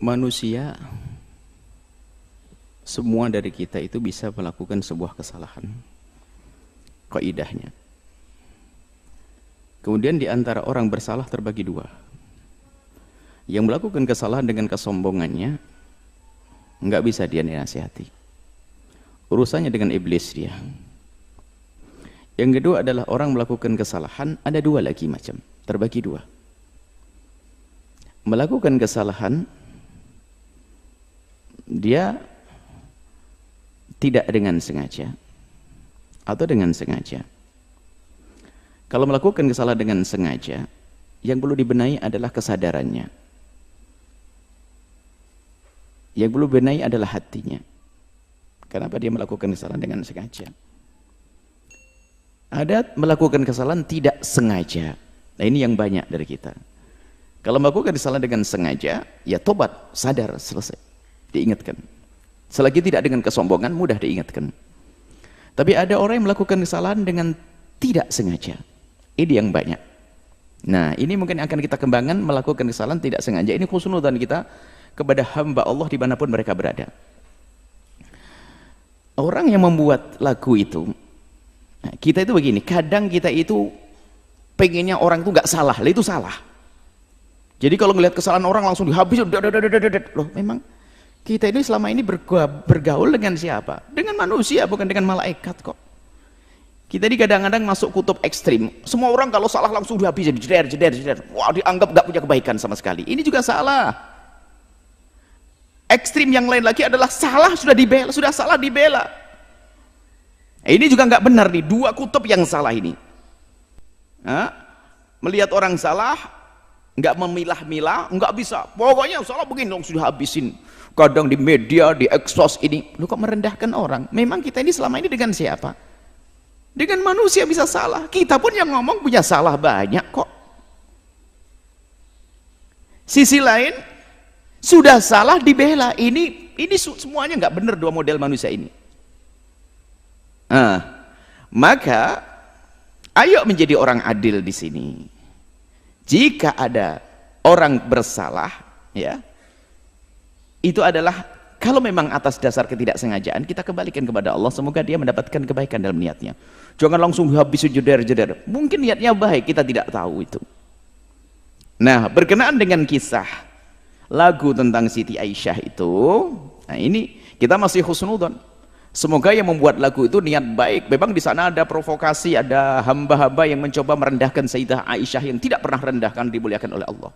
manusia, semua dari kita itu bisa melakukan sebuah kesalahan, kaidahnya. Kemudian di antara orang bersalah terbagi dua. Yang melakukan kesalahan dengan kesombongannya, nggak bisa dia nasihati, urusannya dengan iblis dia. Yang kedua adalah orang melakukan kesalahan, ada dua lagi macam, terbagi dua. Melakukan kesalahan dia tidak dengan sengaja atau dengan sengaja. Kalau melakukan kesalahan dengan sengaja, yang perlu dibenahi adalah kesadarannya. Yang perlu dibenahi adalah hatinya. Kenapa dia melakukan kesalahan dengan sengaja? Ada melakukan kesalahan tidak sengaja. Nah, ini yang banyak dari kita. Kalau melakukan kesalahan dengan sengaja, ya tobat, sadar, selesai. Diingatkan. Selagi tidak dengan kesombongan, mudah diingatkan. Tapi ada orang yang melakukan kesalahan dengan tidak sengaja. Ini yang banyak. Nah, ini mungkin akan kita kembangkan, melakukan kesalahan tidak sengaja. Ini husnudzan kita kepada hamba Allah dimanapun mereka berada. Orang yang membuat lagu itu, nah, kita itu begini, kadang kita itu pengennya orang itu nggak salah, itu salah. Jadi kalau ngelihat kesalahan orang langsung dihabis, loh memang kita ini selama ini bergaul dengan siapa? Dengan manusia, bukan dengan malaikat kok. Kita ini kadang-kadang masuk kutub ekstrim. Semua orang kalau salah langsung dihabis, jeder. Wah, dianggap nggak punya kebaikan sama sekali. Ini juga salah. Ekstrim yang lain lagi adalah salah sudah dibela, sudah salah dibela. Ini juga nggak benar nih, dua kutub yang salah ini. Melihat orang salah, nggak memilah-milah, nggak bisa. Pokoknya salah begini dong, sudah habisin. Kadang di media, di eksos ini, lu kok merendahkan orang? Memang kita ini selama ini dengan siapa? Dengan manusia bisa salah. Kita pun yang ngomong punya salah banyak kok. Sisi lain, sudah salah dibela. Ini semuanya nggak benar dua model manusia ini. Maka ayo menjadi orang adil di sini. Jika ada orang bersalah, ya, itu adalah kalau memang atas dasar ketidaksengajaan, kita kembalikan kepada Allah, semoga dia mendapatkan kebaikan dalam niatnya. Jangan langsung habis jeder. Mungkin niatnya baik, kita tidak tahu itu. Nah, berkenaan dengan kisah lagu tentang Siti Aisyah itu, nah ini kita masih husnudzon. Semoga yang membuat lagu itu niat baik. Memang di sana ada provokasi, ada hamba-hamba yang mencoba merendahkan Sayyidah Aisyah yang tidak pernah rendahkan, dimuliakan oleh Allah.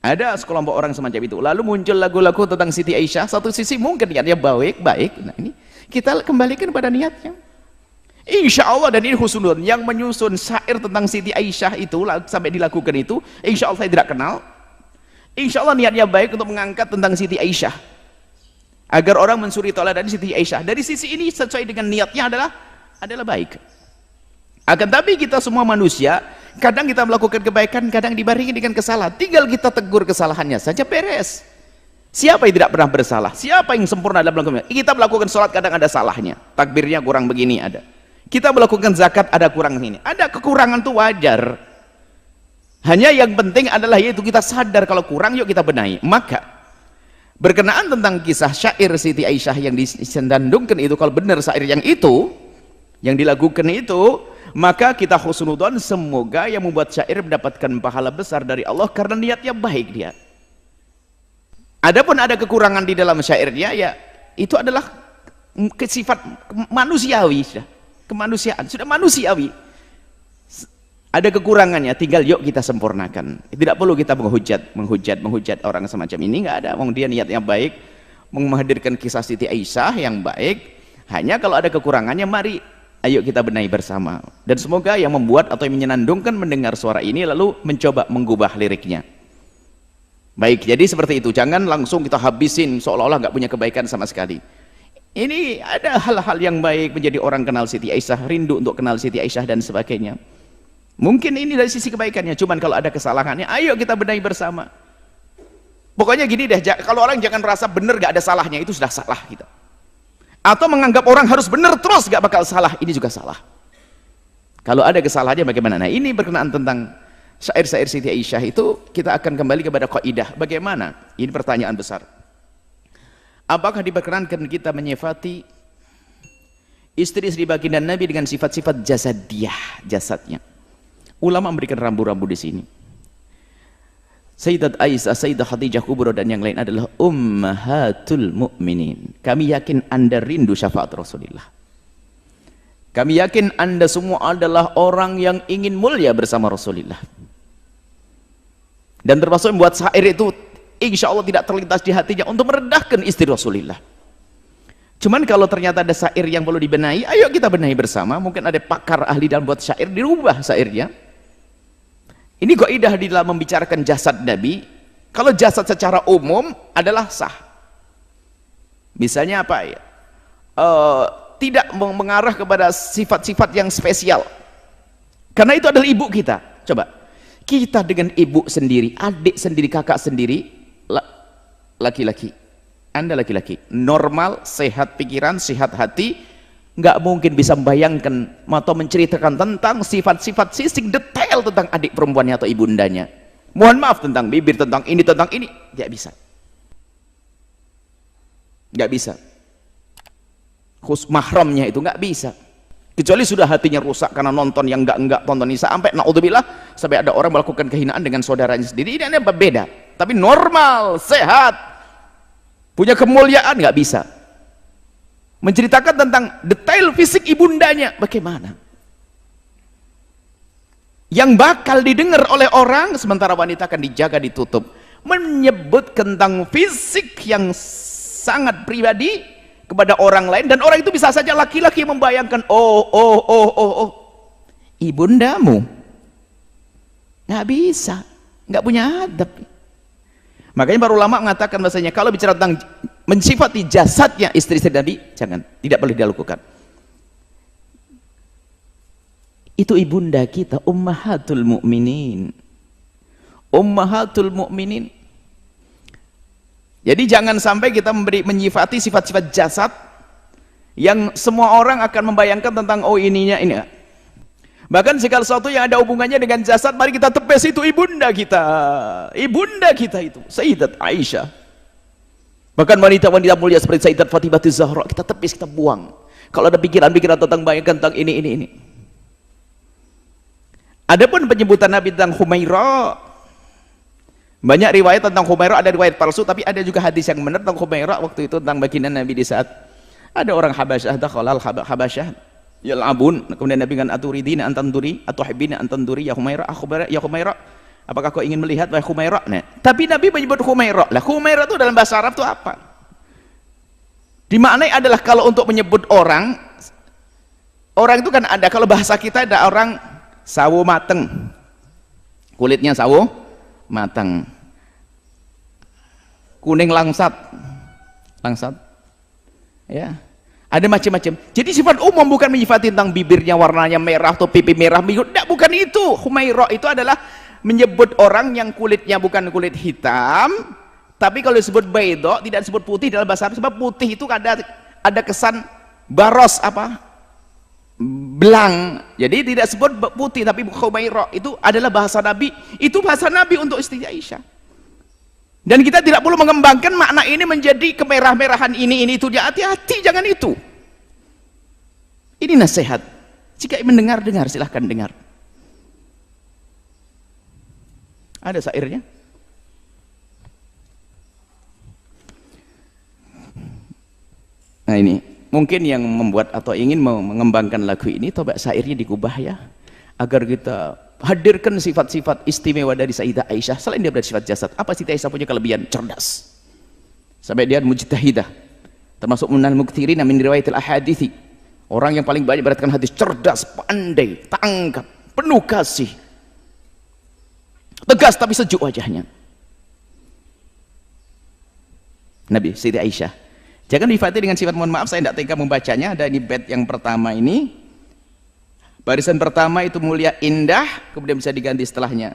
Ada sekelompok orang semacam itu. Lalu muncul lagu-lagu tentang Siti Aisyah. Satu sisi mungkin niatnya baik. Nah, ini kita kembalikan pada niatnya. Insya Allah, dan ini husnul yang menyusun syair tentang Siti Aisyah itu sampai dilakukan itu, insya Allah saya tidak kenal. Insya Allah niatnya baik untuk mengangkat tentang Siti Aisyah, agar orang mensuri teladan Siti Aisyah. Dari sisi ini sesuai dengan niatnya adalah baik. Akan tapi kita semua manusia, kadang kita melakukan kebaikan, kadang dibarengi dengan kesalahan. Tinggal kita tegur kesalahannya saja, beres. Siapa yang tidak pernah bersalah? Siapa yang sempurna dalam melakukan? Kita melakukan sholat kadang ada salahnya, takbirnya kurang begini ada. Kita melakukan zakat ada kurang ini, ada kekurangan itu wajar. Hanya yang penting adalah yaitu kita sadar kalau kurang, yuk kita benahi. Maka berkenaan tentang kisah syair Siti Aisyah yang disandungkan itu, kalau benar syair yang itu yang dilakukan itu, maka kita husnudzon, semoga yang membuat syair mendapatkan pahala besar dari Allah karena niatnya baik dia. Adapun ada kekurangan di dalam syairnya, ya itu adalah sifat manusiawi, sudah kemanusiaan, sudah manusiawi. Ada kekurangannya, tinggal yuk kita sempurnakan. Tidak perlu kita menghujat orang semacam ini, nggak ada. Dia niatnya baik, menghadirkan kisah Siti Aisyah yang baik. Hanya kalau ada kekurangannya, mari ayo kita benahi bersama. Dan semoga yang membuat atau yang menyenandungkan mendengar suara ini lalu mencoba mengubah liriknya. Baik, jadi seperti itu. Jangan langsung kita habisin seolah-olah nggak punya kebaikan sama sekali. Ini ada hal-hal yang baik, menjadi orang kenal Siti Aisyah, rindu untuk kenal Siti Aisyah dan sebagainya. Mungkin ini dari sisi kebaikannya, cuman kalau ada kesalahannya, ayo kita benahi bersama. Pokoknya gini deh, kalau orang jangan merasa benar gak ada salahnya, itu sudah salah kita. Atau menganggap orang harus benar terus gak bakal salah, ini juga salah. Kalau ada kesalahannya bagaimana? Nah, ini berkenaan tentang Syair-syair Siti Aisyah itu kita akan kembali kepada kaidah. Bagaimana? Ini pertanyaan besar. Apakah diperkenankan kita menyifati istri-istri baginda Nabi dengan sifat-sifat jasadiyah, jasadnya? Ulama memberikan rambu-rambu di sini. Sayyidat Aisyah, Sayyidah Khadijah Kubra dan yang lain adalah ummahatul mu'minin. Kami yakin Anda rindu syafaat Rasulullah. Kami yakin Anda semua adalah orang yang ingin mulia bersama Rasulullah. Dan termasuk membuat syair itu insya Allah tidak terlintas di hatinya untuk merendahkan istri Rasulullah. Cuman kalau ternyata ada syair yang perlu dibenahi, ayo kita benahi bersama. Mungkin ada pakar ahli dalam buat syair, dirubah syairnya. Ini kaidah di dalam membicarakan jasad Nabi. Kalau jasad secara umum adalah sah. Misalnya apa ya? Tidak mengarah kepada sifat-sifat yang spesial. Karena itu adalah ibu kita. Coba. Kita dengan ibu sendiri, adik sendiri, kakak sendiri, laki-laki. Anda laki-laki, normal, sehat pikiran, sehat hati, nggak mungkin bisa membayangkan atau menceritakan tentang sifat-sifat sisik detail tentang adik perempuannya atau ibundanya. Mohon maaf tentang bibir, tentang ini, nggak bisa. Nggak bisa. Khusus mahramnya itu nggak bisa. Kecuali sudah hatinya rusak karena nonton yang enggak tonton ini sampai naudzubillah sampai ada orang melakukan kehinaan dengan saudaranya sendiri. Ini berbeda. Tapi normal, sehat, punya kemuliaan, nggak bisa. Menceritakan tentang detail fisik ibundanya bagaimana? Yang bakal didengar oleh orang sementara wanita akan dijaga ditutup. Menyebut tentang fisik yang sangat pribadi kepada orang lain dan orang itu bisa saja laki-laki membayangkan ibundamu nggak bisa, nggak punya adab. Makanya para ulama mengatakan bahasanya kalau bicara tentang mensifati jasadnya istri-istri Nabi jangan, tidak boleh dilakukan. Itu ibunda kita, ummahatul mu'minin, ummahatul mu'minin. Jadi jangan sampai kita menyifati sifat-sifat jasad yang semua orang akan membayangkan tentang ininya ini. Bahkan segala sesuatu yang ada hubungannya dengan jasad, mari kita tepes itu ibunda kita. Ibunda kita itu Sayyidat Aisyah. Bahkan wanita-wanita mulia seperti Sayyidat Fatimah Zahra kita tepis, kita buang. Kalau ada pikiran-pikiran tentang bayangkan tentang ini. Adapun penyebutan Nabi tentang Humairah, banyak riwayat tentang Humairah, ada riwayat palsu tapi ada juga hadis yang benar tentang Humairah waktu itu tentang baginda Nabi di saat ada orang Habasyah, dakhalal Habasyah yal'abun, kemudian Nabi kan aturidina antanduri atuhibbina antanduri ya Humairah, ya Humairah, apakah kau ingin melihat wahai Humairah? Nah, tapi Nabi menyebut Humairah. Lah Humairah itu dalam bahasa Arab itu apa? Dimaknai adalah kalau untuk menyebut orang itu kan ada, kalau bahasa kita ada orang sawo mateng, kulitnya sawo matang, kuning langsat ya, ada macam-macam. Jadi sifat umum bukan menyifati tentang bibirnya warnanya merah atau pipi merah, tidak, bukan itu. Humairah itu adalah menyebut orang yang kulitnya bukan kulit hitam, tapi kalau disebut baydha tidak disebut putih dalam bahasa Arab, sebab putih itu ada kesan baros belang, jadi tidak sebut putih. Tapi Humairah itu adalah bahasa Nabi, itu bahasa Nabi untuk istri Aisyah. Dan kita tidak perlu mengembangkan makna ini menjadi kemerah-merahan ini itu. Hati-hati, jangan itu. Ini nasihat. Jika mendengar silahkan dengar. Ada syairnya. Nah ini mungkin yang membuat atau ingin mengembangkan lagu ini, coba syairnya dikubah ya, agar kita hadirkan sifat-sifat istimewa dari Sayyidah Aisyah. Selain dia bersifat jasad, apa Sayyidah Aisyah punya kelebihan? Cerdas, sampai dia mujtahidah, termasuk minal muktsirin min riwayatil ahadithi, orang yang paling banyak beratkan hadis. Cerdas, pandai, tangkap, penuh kasih, tegas tapi sejuk wajahnya. Nabi Sayyidah Aisyah. Jangan difati dengan sifat, mohon maaf saya tidak tega membacanya. Ada di bait yang pertama ini, barisan pertama itu mulia indah, kemudian bisa diganti setelahnya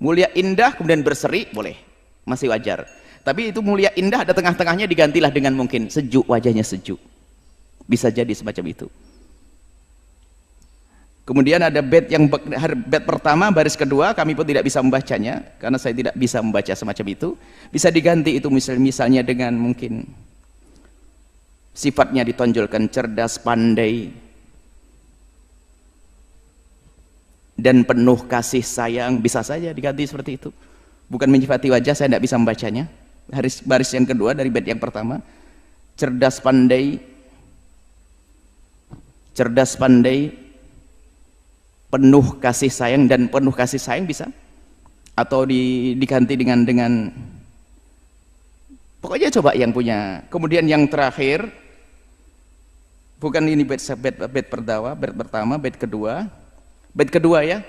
mulia indah kemudian berseri, boleh, masih wajar. Tapi itu mulia indah ada tengah-tengahnya, digantilah dengan mungkin sejuk, wajahnya sejuk, bisa jadi semacam itu. Kemudian ada bait yang bait pertama baris kedua kami pun tidak bisa membacanya karena saya tidak bisa membaca semacam itu. Bisa diganti itu misalnya dengan mungkin sifatnya ditonjolkan cerdas, pandai, dan penuh kasih sayang, bisa saja diganti seperti itu. Bukan menyifati wajah, saya tidak bisa membacanya. Baris yang kedua dari bait yang pertama, cerdas pandai, penuh kasih sayang, dan penuh kasih sayang bisa, atau diganti dengan pokoknya coba yang punya. Kemudian yang terakhir, bukan ini bait pertama, bait kedua ya.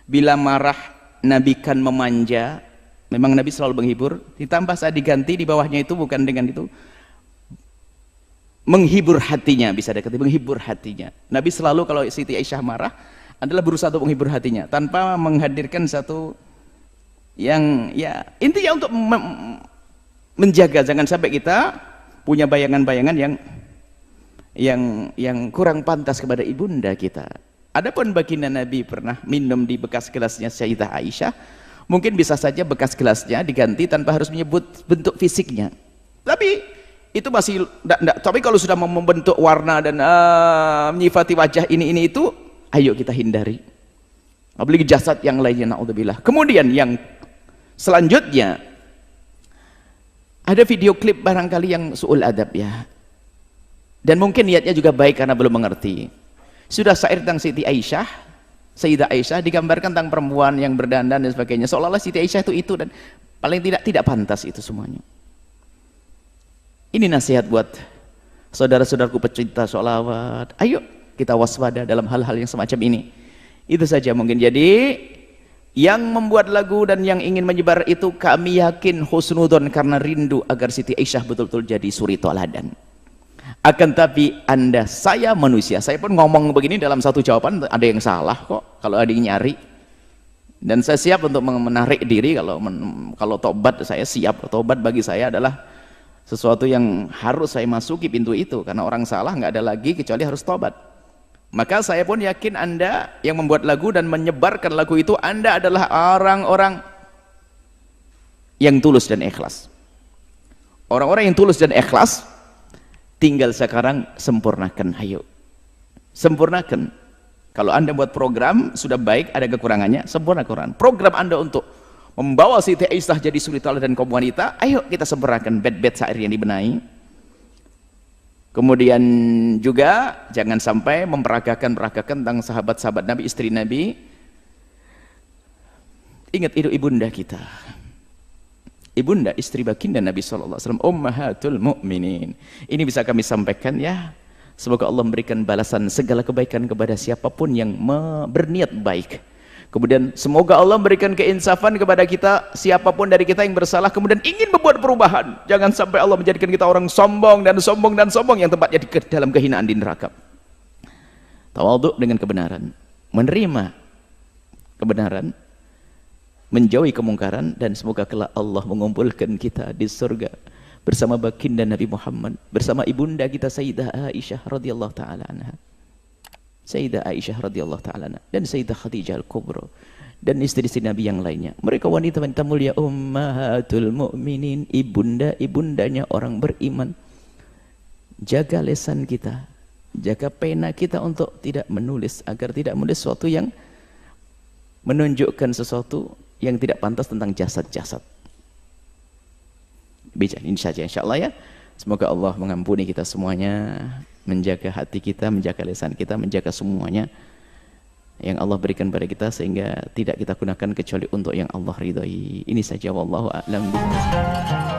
Bila marah Nabi kan memanja. Memang Nabi selalu menghibur. Ditambah saat diganti di bawahnya itu bukan dengan itu, menghibur hatinya, bisa dikatakan menghibur hatinya. Nabi selalu kalau Siti Aisyah marah adalah berusaha untuk menghibur hatinya tanpa menghadirkan satu yang ya intinya untuk menjaga jangan sampai kita punya bayangan-bayangan yang kurang pantas kepada ibunda kita. Adapun baginda Nabi pernah minum di bekas gelasnya Sayyidah Aisyah, mungkin bisa saja bekas gelasnya diganti tanpa harus menyebut bentuk fisiknya. Tapi itu masih tapi kalau sudah membentuk warna dan menyifati wajah ini itu, ayo kita hindari. Apalagi jasad yang lainnya, naudzubillah. Kemudian yang selanjutnya ada video klip barangkali yang su'ul adab ya. Dan mungkin niatnya juga baik karena belum mengerti. Sudah syair tentang Siti Aisyah, Sayyidah Aisyah digambarkan tentang perempuan yang berdandan dan sebagainya. Seolah-olah Siti Aisyah itu dan paling tidak pantas itu semuanya. Ini nasihat buat saudara-saudaraku pecinta sholawat. Ayo kita waspada dalam hal-hal yang semacam ini. Itu saja mungkin. Jadi yang membuat lagu dan yang ingin menyebar itu kami yakin husnudon karena rindu agar Siti Aisyah betul-betul jadi suri toladan. Akan tapi saya manusia, saya pun ngomong begini dalam satu jawaban ada yang salah kok kalau ada yang nyari. Dan saya siap untuk menarik diri kalau tobat, saya siap. Tobat bagi saya adalah sesuatu yang harus saya masuki pintu itu, karena orang salah nggak ada lagi kecuali harus tobat. Maka saya pun yakin Anda yang membuat lagu dan menyebarkan lagu itu, Anda adalah orang-orang yang tulus dan ikhlas. Orang-orang yang tulus dan ikhlas, tinggal sekarang sempurnakan, ayo sempurnakan. Kalau Anda buat program sudah baik, ada kekurangannya, sempurnakan program Anda untuk membawa Siti Aisyah jadi suri teladan kaum wanita. Ayo kita sempurnakan bait-bait syair yang dibenahi. Kemudian juga jangan sampai memperagakan tentang sahabat-sahabat Nabi, istri Nabi. Ingat itu ibunda kita, ibunda istri baginda Nabi SAW, ummahatul mu'minin. Ini bisa kami sampaikan ya. Semoga Allah memberikan balasan segala kebaikan kepada siapapun yang berniat baik. Kemudian semoga Allah memberikan keinsafan kepada kita, siapapun dari kita yang bersalah kemudian ingin membuat perubahan. Jangan sampai Allah menjadikan kita orang sombong yang tempatnya di dalam kehinaan di neraka. Tawadhu dengan kebenaran, menerima kebenaran, menjauhi kemungkaran, dan semoga kelak Allah mengumpulkan kita di surga bersama baginda Nabi Muhammad, bersama ibunda kita Sayyidah Aisyah radhiyallahu taala anha, Sayyidah Aisyah radhiyallahu taala anha, dan Sayyidah Khadijah al-Kubra, dan istri-istri Nabi yang lainnya. Mereka wanita-wanita mulia, ummahatul mu'minin, ibundanya orang beriman. Jaga lisan kita, jaga pena kita untuk tidak menulis, agar tidak menulis sesuatu yang menunjukkan sesuatu yang tidak pantas tentang jasad-jasad. Bicara ini saja insyaallah ya. Semoga Allah mengampuni kita semuanya, menjaga hati kita, menjaga lisan kita, menjaga semuanya yang Allah berikan pada kita sehingga tidak kita gunakan kecuali untuk yang Allah ridhai. Ini saja, wallahu a'lam bishawab.